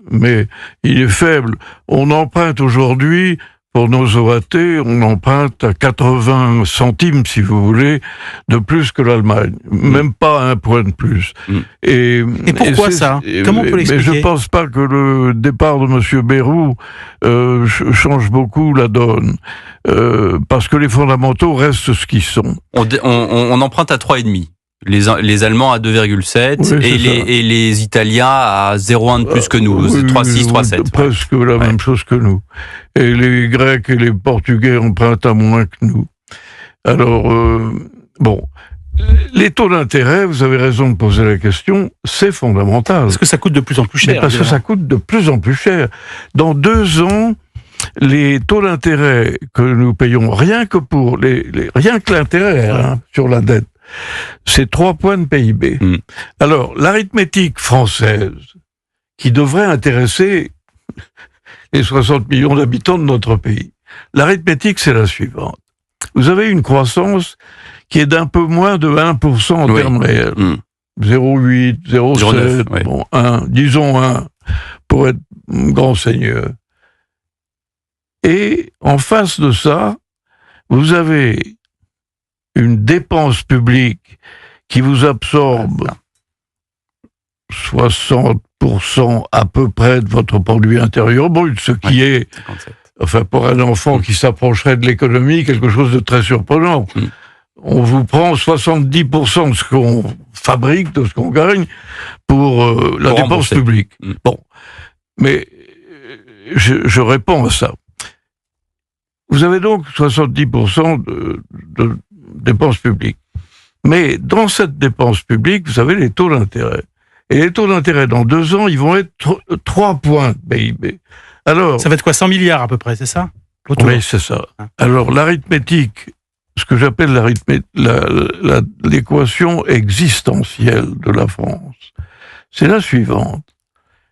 mais il est faible. On emprunte aujourd'hui, pour nos OAT, on emprunte à 80 centimes, si vous voulez, de plus que l'Allemagne. Même pas un point de plus. Et pourquoi ça? Comment on peut l'expliquer? Mais je pense pas que le départ de M. Bayrou change beaucoup la donne. Parce que les fondamentaux restent ce qu'ils sont. On emprunte à 3,5. Les Allemands à 2,7 et les Italiens à 0,1 de plus que nous, 3,6, 3,7. Presque la même chose que nous. Et les Grecs et les Portugais empruntent à moins que nous. Alors, les taux d'intérêt, vous avez raison de poser la question, c'est fondamental. Parce que ça coûte de plus en plus cher. Parce que ça coûte de plus en plus cher. Dans 2 ans, les taux d'intérêt que nous payons, rien que l'intérêt sur la dette, c'est 3 points de PIB. Alors, l'arithmétique française, qui devrait intéresser les 60 millions d'habitants de notre pays, l'arithmétique, c'est la suivante. Vous avez une croissance qui est d'un peu moins de 1% en termes réels. 0,8, 0,7, 1, disons 1, pour être grand seigneur. Et en face de ça, vous avez une dépense publique qui vous absorbe 60% à peu près de votre produit intérieur brut, ce qui est, 57. Pour un enfant qui s'approcherait de l'économie, quelque chose de très surprenant. On vous prend 70% de ce qu'on fabrique, de ce qu'on gagne, pour la dépense publique. Mais je réponds à ça. Vous avez donc 70% de dépenses publiques. Mais dans cette dépense publique, vous avez les taux d'intérêt. Et les taux d'intérêt, dans 2 ans, ils vont être 3 points de PIB. Alors, ça va être quoi, 100 milliards à peu près, c'est ça? Oui, c'est ça. Alors, l'arithmétique, ce que j'appelle l'équation existentielle de la France, c'est la suivante.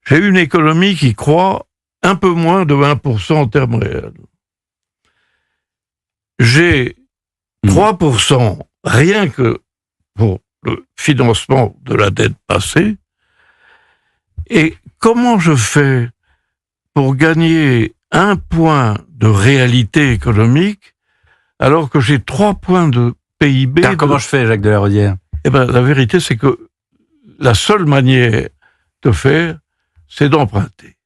J'ai une économie qui croît un peu moins de 1% en termes réels. J'ai 3% rien que pour le financement de la dette passée. Et comment je fais pour gagner 1 point de réalité économique alors que j'ai 3 points de PIB? Comment je fais, Jacques de la Rodière? La vérité, c'est que la seule manière de faire, c'est d'emprunter.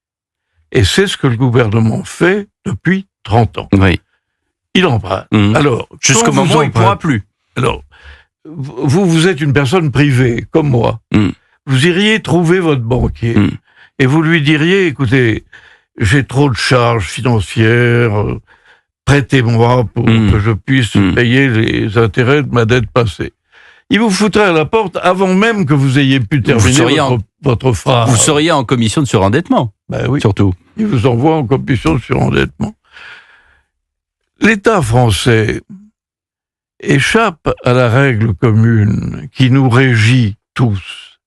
Et c'est ce que le gouvernement fait depuis 30 ans. Oui. Il emprunte. Alors, jusqu'au moment où il ne pourra plus. Alors, vous êtes une personne privée, comme moi. Vous iriez trouver votre banquier et vous lui diriez, écoutez, j'ai trop de charges financières, prêtez-moi pour que je puisse payer les intérêts de ma dette passée. Il vous foutrait à la porte avant même que vous ayez pu terminer votre phrase. Vous seriez en commission de surendettement. Oui. Surtout. Il vous envoie en commission de surendettement. L'État français échappe à la règle commune qui nous régit tous.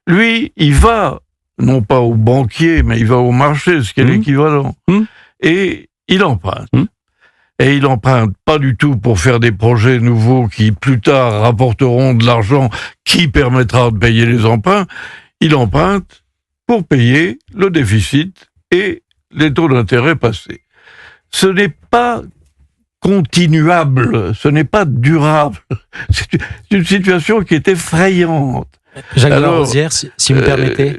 Lui, il va, non pas au banquier, mais il va au marché, ce qui est l'équivalent, et il emprunte. Et il emprunte pas du tout pour faire des projets nouveaux qui, plus tard, rapporteront de l'argent qui permettra de payer les emprunts. Il emprunte pour payer le déficit et les taux d'intérêt passés. Ce n'est pas continuable, ce n'est pas durable. C'est une situation qui est effrayante. Jacques de la Rosière, si vous permettez.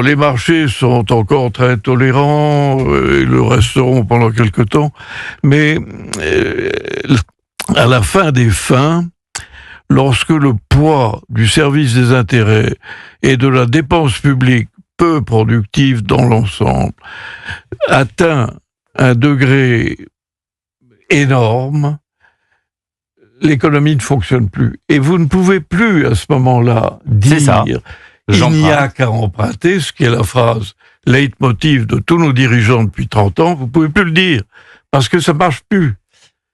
Les marchés sont encore très tolérants, et le resteront pendant quelque temps, mais à la fin des fins, lorsque le poids du service des intérêts et de la dépense publique peu productive dans l'ensemble atteint un degré énorme, l'économie ne fonctionne plus. Et vous ne pouvez plus, à ce moment-là, dire « il n'y a qu'à emprunter », ce qui est la phrase leitmotiv de tous nos dirigeants depuis 30 ans, vous ne pouvez plus le dire, parce que ça ne marche plus.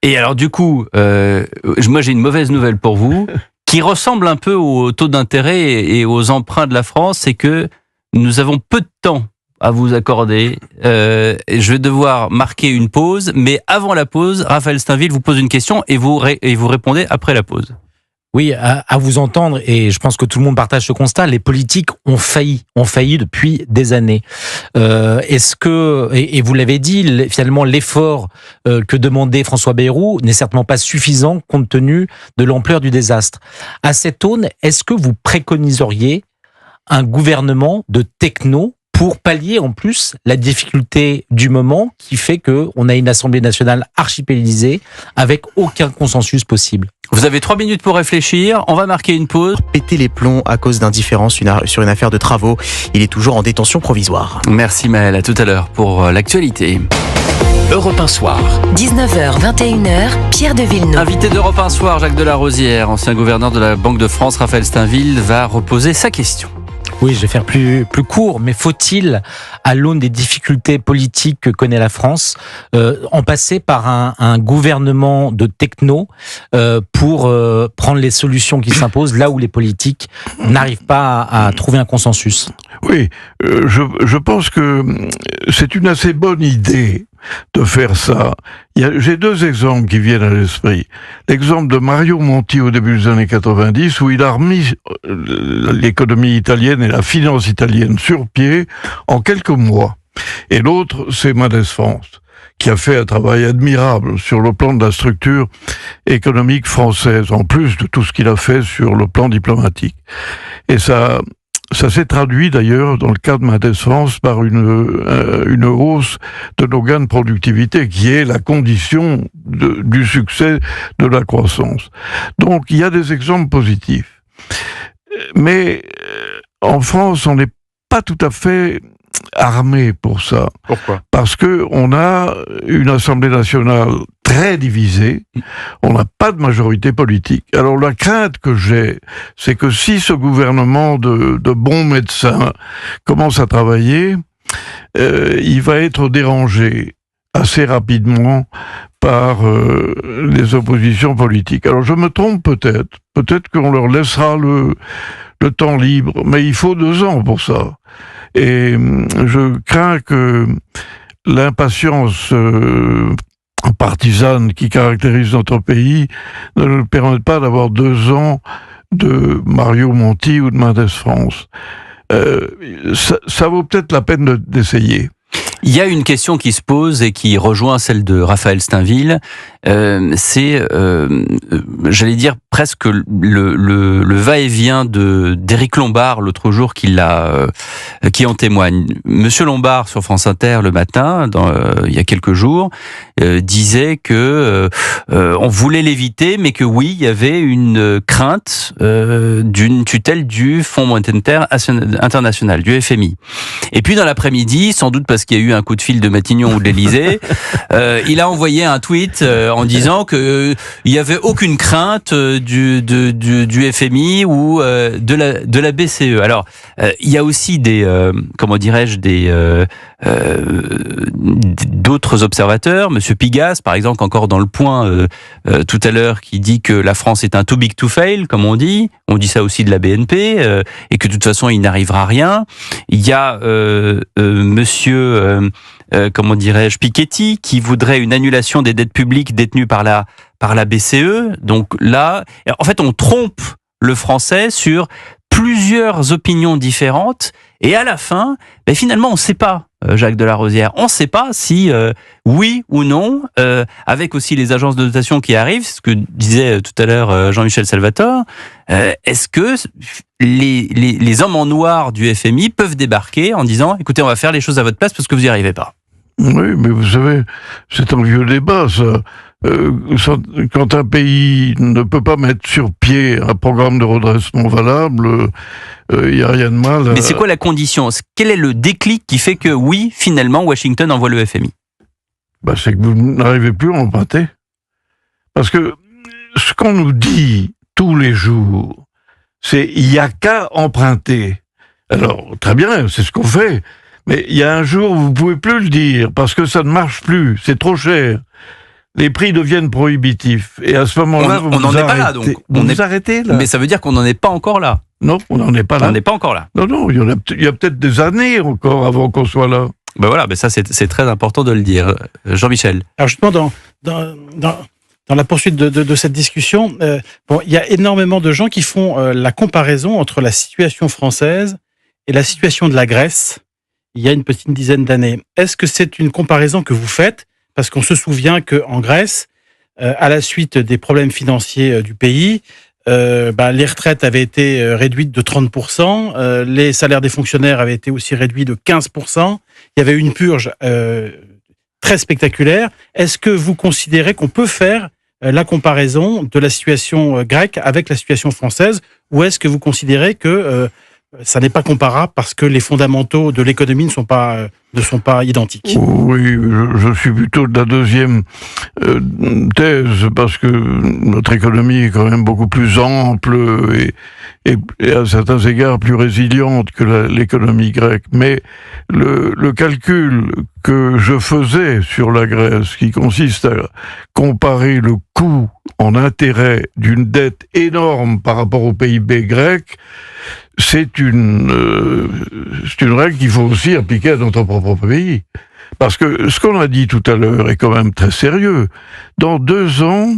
Et alors du coup, moi j'ai une mauvaise nouvelle pour vous, qui ressemble un peu au taux d'intérêt et aux emprunts de la France, c'est que nous avons peu de temps à vous accorder. Je vais devoir marquer une pause, mais avant la pause, Raphaël Steinville vous pose une question et vous répondez après la pause. Oui, à vous entendre, et je pense que tout le monde partage ce constat, les politiques ont failli depuis des années. Est-ce que, et vous l'avez dit, finalement l'effort que demandait François Bayrou n'est certainement pas suffisant compte tenu de l'ampleur du désastre. À cette aune, est-ce que vous préconiseriez un gouvernement de techno pour pallier en plus la difficulté du moment qui fait qu'on a une Assemblée nationale archipélisée avec aucun consensus possible? Vous avez 3 minutes pour réfléchir, on va marquer une pause. Péter les plombs à cause d'indifférence sur une affaire de travaux. Il est toujours en détention provisoire. Merci Maël, à tout à l'heure pour l'actualité. Europe 1 Soir. 19h, 21h, Pierre de Villeneuve. Invité d'Europe 1 Soir, Jacques Delarosière, ancien gouverneur de la Banque de France, Raphaël Steinville, va reposer sa question. Oui, je vais faire plus court, mais faut-il, à l'aune des difficultés politiques que connaît la France, en passer par un gouvernement de techno pour prendre les solutions qui s'imposent là où les politiques n'arrivent pas à trouver un consensus? Oui, je pense que c'est une assez bonne idée de faire ça. J'ai 2 exemples qui viennent à l'esprit. L'exemple de Mario Monti au début des années 90, où il a remis l'économie italienne et la finance italienne sur pied en quelques mois. Et l'autre, c'est Mendes France, qui a fait un travail admirable sur le plan de la structure économique française, en plus de tout ce qu'il a fait sur le plan diplomatique. Et ça s'est traduit d'ailleurs dans le cas de Mendes France par une hausse de nos gains de productivité qui est la condition du succès de la croissance. Donc il y a des exemples positifs. Mais en France, on n'est pas tout à fait armé pour ça. Pourquoi? Parce que on a une Assemblée nationale très divisée, on n'a pas de majorité politique. Alors la crainte que j'ai, c'est que si ce gouvernement de bons médecins commence à travailler, il va être dérangé assez rapidement par les oppositions politiques. Alors je me trompe peut-être qu'on leur laissera le temps libre, mais il faut 2 ans pour ça. Et je crains que l'impatience partisane qui caractérise notre pays ne nous permette pas d'avoir 2 ans de Mario Monti ou de Mendes France. Ça vaut peut-être la peine d'essayer. Il y a une question qui se pose et qui rejoint celle de Raphaël Steinville. C'est, j'allais dire, presque le va-et-vient d'Éric Lombard l'autre jour qui en témoigne. Monsieur Lombard sur France Inter le matin, il y a quelques jours, disait que on voulait l'éviter, mais que oui, il y avait une crainte d'une tutelle du Fonds monétaire international, du FMI. Et puis dans l'après-midi, sans doute parce qu'il y a eu un coup de fil de Matignon ou de l'Élysée, il a envoyé un tweet en disant que il y avait aucune crainte du FMI ou de la BCE. Alors il y a aussi d'autres observateurs, Monsieur Pigasse par exemple, encore dans Le Point tout à l'heure, qui dit que la France est un too big to fail, comme on dit ça aussi de la BNP, et que de toute façon il n'arrivera rien. Il y a Monsieur Piketty, qui voudrait une annulation des dettes publiques détenues par la BCE. Donc là, en fait, on trompe le français sur plusieurs opinions différentes, et à la fin, finalement, on ne sait pas, Jacques Delarosière, on ne sait pas si oui ou non, avec aussi les agences de notation qui arrivent, ce que disait tout à l'heure Jean-Michel Salvatore, est-ce que les hommes en noir du FMI peuvent débarquer en disant « Écoutez, on va faire les choses à votre place parce que vous n'y arrivez pas ». Oui, mais vous savez, c'est un vieux débat, ça. Quand un pays ne peut pas mettre sur pied un programme de redressement valable, il n'y a rien de mal. Mais c'est quoi la condition? Quel est le déclic qui fait que, oui, finalement, Washington envoie le FMI? C'est que vous n'arrivez plus à emprunter. Parce que ce qu'on nous dit tous les jours, c'est il n'y a qu'à emprunter. Alors, très bien, c'est ce qu'on fait. Mais il y a un jour où vous ne pouvez plus le dire, parce que ça ne marche plus, c'est trop cher. Les prix deviennent prohibitifs. Et à ce moment-là, on n'en est pas là, donc. Vous arrêtez, là. Mais ça veut dire qu'on n'en est pas encore là. Non, on n'en est pas là. On n'est pas encore là. Non, il y a peut-être des années encore avant qu'on soit là. Voilà, ça c'est très important de le dire. Jean-Michel. Alors justement, dans la poursuite de cette discussion, il y a énormément de gens qui font la comparaison entre la situation française et la situation de la Grèce il y a une petite dizaine d'années. Est-ce que c'est une comparaison que vous faites? Parce qu'on se souvient qu'en Grèce, à la suite des problèmes financiers du pays, les retraites avaient été réduites de 30%, les salaires des fonctionnaires avaient été aussi réduits de 15%, il y avait eu une purge très spectaculaire. Est-ce que vous considérez qu'on peut faire la comparaison de la situation grecque avec la situation française, ou est-ce que vous considérez que ça n'est pas comparable parce que les fondamentaux de l'économie ne sont pas identiques? Oui, je suis plutôt de la deuxième thèse, parce que notre économie est quand même beaucoup plus ample et à certains égards plus résiliente que l'économie grecque. Mais le calcul que je faisais sur la Grèce, qui consiste à comparer le coût en intérêt d'une dette énorme par rapport au PIB grec, c'est une règle qu'il faut aussi appliquer à notre propre pays. Parce que ce qu'on a dit tout à l'heure est quand même très sérieux. Dans 2 ans,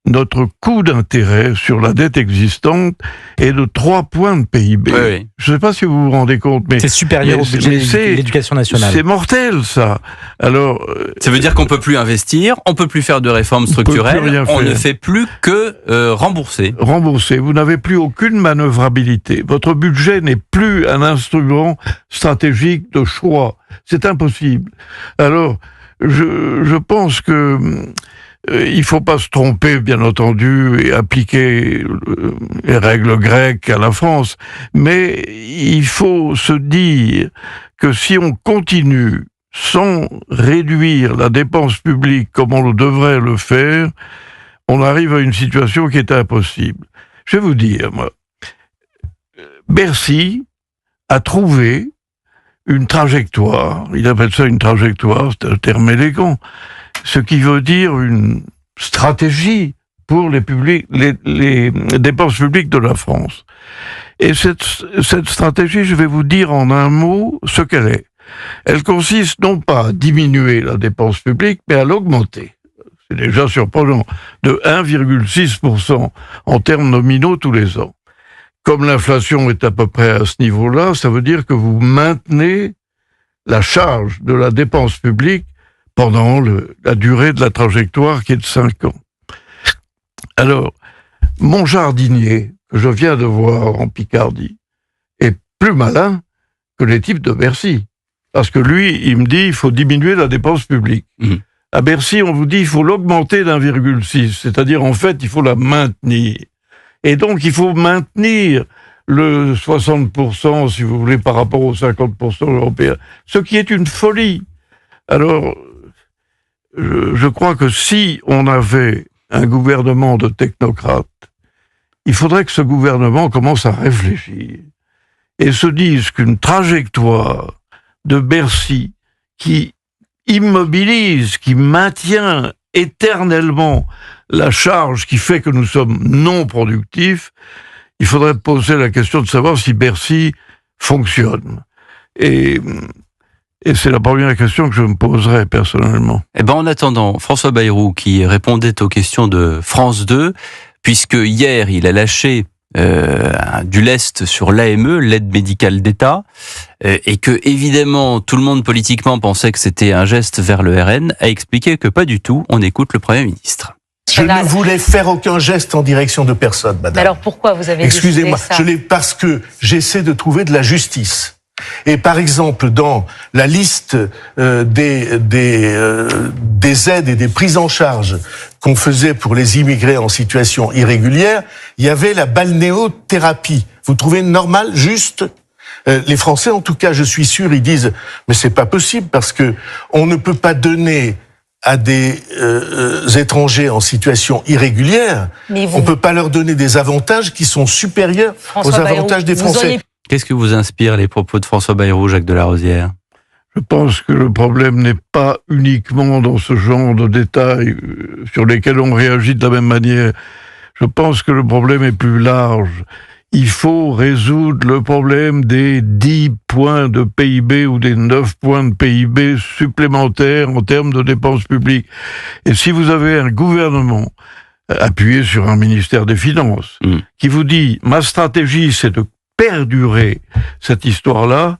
notre coût d'intérêt sur la dette existante est de 3 points de PIB. Oui. Je ne sais pas si vous vous rendez compte, mais c'est supérieur au budget de l'éducation nationale. C'est mortel, ça. Alors, ça veut dire qu'on peut plus investir, on peut plus faire de réformes structurelles, on ne fait plus que rembourser. Rembourser. Vous n'avez plus aucune manœuvrabilité. Votre budget n'est plus un instrument stratégique de choix. C'est impossible. Alors, je pense que il faut pas se tromper, bien entendu, et appliquer les règles grecques à la France. Mais il faut se dire que si on continue sans réduire la dépense publique comme on devrait le faire, on arrive à une situation qui est impossible. Je vais vous dire, moi, Bercy a trouvé une trajectoire, il appelle ça une trajectoire, c'est un terme élégant, ce qui veut dire une stratégie pour les dépenses publiques de la France. Et cette stratégie, je vais vous dire en un mot ce qu'elle est. Elle consiste non pas à diminuer la dépense publique, mais à l'augmenter. C'est déjà surprenant, de 1,6% en termes nominaux tous les ans. Comme l'inflation est à peu près à ce niveau-là, ça veut dire que vous maintenez la charge de la dépense publique pendant la durée de la trajectoire qui est de 5 ans. Alors, mon jardinier, que je viens de voir en Picardie, est plus malin que les types de Bercy. Parce que lui, il me dit il faut diminuer la dépense publique. À Bercy, on vous dit il faut l'augmenter d'1,6, c'est-à-dire en fait, il faut la maintenir. Et donc, il faut maintenir le 60%, si vous voulez, par rapport aux 50% européens, ce qui est une folie. Alors, je crois que si on avait un gouvernement de technocrates, il faudrait que ce gouvernement commence à réfléchir et se dise qu'une trajectoire de Bercy qui immobilise, qui maintient éternellement la charge qui fait que nous sommes non productifs, il faudrait poser la question de savoir si Bercy fonctionne. Et c'est la première question que je me poserais personnellement. Eh ben, en attendant, François Bayrou, qui répondait aux questions de France 2, puisque hier, il a lâché du lest sur l'AME, l'aide médicale d'État, et que, évidemment, tout le monde politiquement pensait que c'était un geste vers le RN, a expliqué que pas du tout. On écoute le Premier ministre. Je ne voulais faire aucun geste en direction de personne, madame. Mais alors pourquoi vous avez Excusez-moi, décidé ça? Parce que j'essaie de trouver de la justice. Et par exemple, dans la liste des aides et des prises en charge qu'on faisait pour les immigrés en situation irrégulière, il y avait la balnéothérapie. Vous trouvez normal, juste? Les Français, en tout cas, je suis sûr, ils disent mais c'est pas possible parce que on ne peut pas donner à des étrangers en situation irrégulière, on peut pas leur donner des avantages qui sont supérieurs aux avantages des Français. Qu'est-ce que vous inspire les propos de François Bayrou, Jacques Delarosière? Je pense que le problème n'est pas uniquement dans ce genre de détails sur lesquels on réagit de la même manière. Je pense que le problème est plus large. il faut résoudre le problème des 10 points de PIB ou des 9 points de PIB supplémentaires en termes de dépenses publiques. Et si vous avez un gouvernement appuyé sur un ministère des Finances qui vous dit « ma stratégie, c'est de perdurer cette histoire-là »,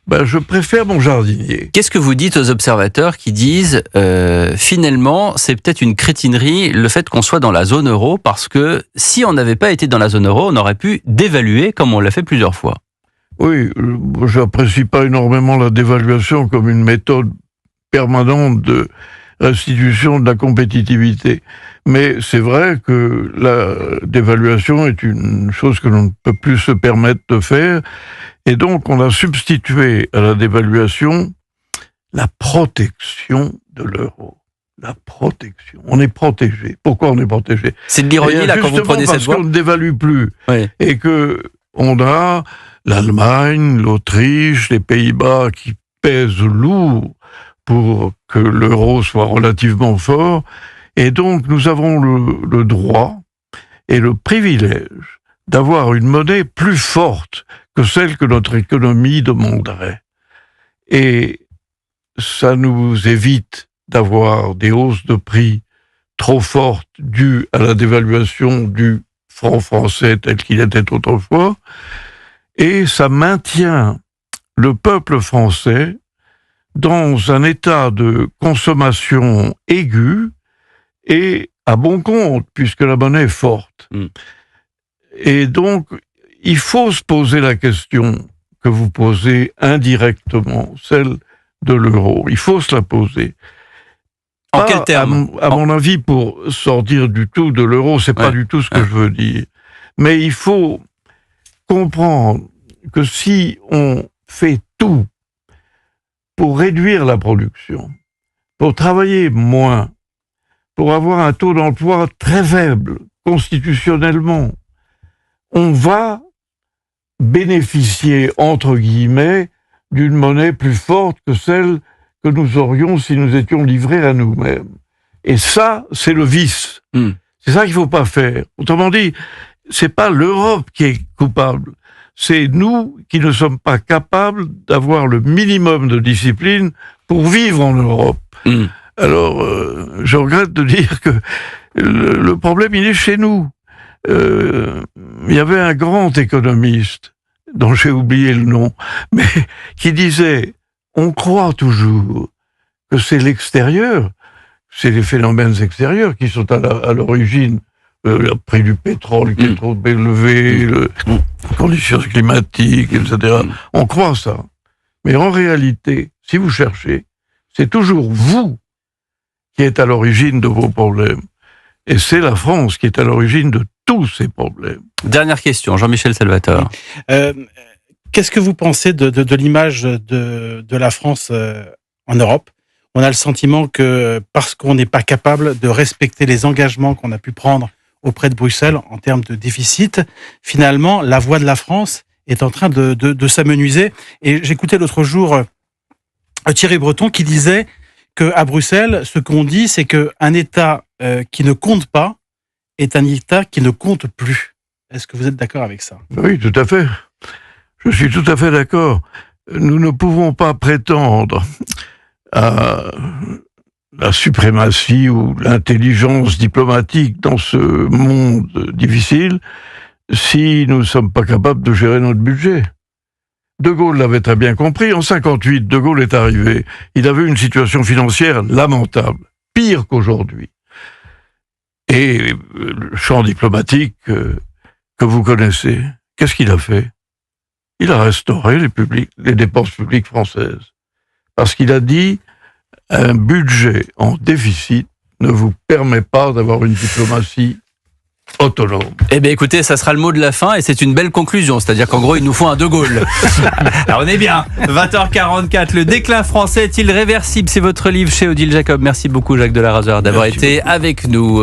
ben, je préfère mon jardinier. Qu'est-ce que vous dites aux observateurs qui disent finalement c'est peut-être une crétinerie le fait qu'on soit dans la zone euro, parce que si on n'avait pas été dans la zone euro, on aurait pu dévaluer comme on l'a fait plusieurs fois. Oui, j'apprécie pas énormément la dévaluation comme une méthode permanente de restitution de la compétitivité. Mais c'est vrai que la dévaluation est une chose que l'on ne peut plus se permettre de faire. Et donc, on a substitué à la dévaluation la protection de l'euro. La protection. On est protégé. Pourquoi on est protégé? C'est de l'ironie, là, quand vous prenez cette voie. Parce qu'on ne dévalue plus. Oui. Et que on a l'Allemagne, l'Autriche, les Pays-Bas qui pèsent lourd pour que l'euro soit relativement fort. Et donc, nous avons le droit et le privilège d'avoir une monnaie plus forte que celle que notre économie demanderait. Et ça nous évite d'avoir des hausses de prix trop fortes dues à la dévaluation du franc français tel qu'il était autrefois, et ça maintient le peuple français dans un état de consommation aiguë et à bon compte, puisque la monnaie est forte. Et donc, il faut se poser la question que vous posez indirectement, celle de l'euro. Il faut se la poser. En quel terme? À mon avis, pour sortir du tout de l'euro, c'est pas du tout ce que je veux dire. Mais il faut comprendre que si on fait tout pour réduire la production, pour travailler moins, pour avoir un taux d'emploi très faible, constitutionnellement, on va bénéficier, entre guillemets, d'une monnaie plus forte que celle que nous aurions si nous étions livrés à nous-mêmes. Et ça, c'est le vice. C'est ça qu'il faut pas faire. Autrement dit, c'est pas l'Europe qui est coupable. C'est nous qui ne sommes pas capables d'avoir le minimum de discipline pour vivre en Europe. Alors, je regrette de dire que le problème, il est chez nous. Il y avait un grand économiste, dont j'ai oublié le nom, mais qui disait, on croit toujours que c'est l'extérieur, c'est les phénomènes extérieurs qui sont à l'origine, le prix du pétrole qui est trop élevé, les conditions climatiques, etc. On croit ça. Mais en réalité, si vous cherchez, c'est toujours vous qui êtes à l'origine de vos problèmes. Et c'est la France qui est à l'origine de tous ces problèmes. Dernière question, Jean-Michel Salvatore. Qu'est-ce que vous pensez de l'image de la France en Europe? On a le sentiment que parce qu'on n'est pas capable de respecter les engagements qu'on a pu prendre auprès de Bruxelles en termes de déficit, finalement, la voix de la France est en train de s'amenuiser. Et j'écoutais l'autre jour Thierry Breton qui disait qu'à Bruxelles, ce qu'on dit, c'est qu'un État qui ne compte pas est un État qui ne compte plus. Est-ce que vous êtes d'accord avec ça? Oui, tout à fait. Je suis tout à fait d'accord. Nous ne pouvons pas prétendre à la suprématie ou l'intelligence diplomatique dans ce monde difficile si nous ne sommes pas capables de gérer notre budget. De Gaulle l'avait très bien compris. En 1958, De Gaulle est arrivé. Il avait une situation financière lamentable, pire qu'aujourd'hui. Et le champ diplomatique que vous connaissez, qu'est-ce qu'il a fait? Il a restauré les dépenses publiques françaises. Parce qu'il a dit, un budget en déficit ne vous permet pas d'avoir une diplomatie autonome. Eh bien écoutez, ça sera le mot de la fin et c'est une belle conclusion, c'est-à-dire qu'en gros il nous faut un De Gaulle. Alors on est bien. 20h44, le déclin français est-il réversible? C'est votre livre chez Odile Jacob. Merci beaucoup Jacques Delarrazeur d'avoir été avec nous.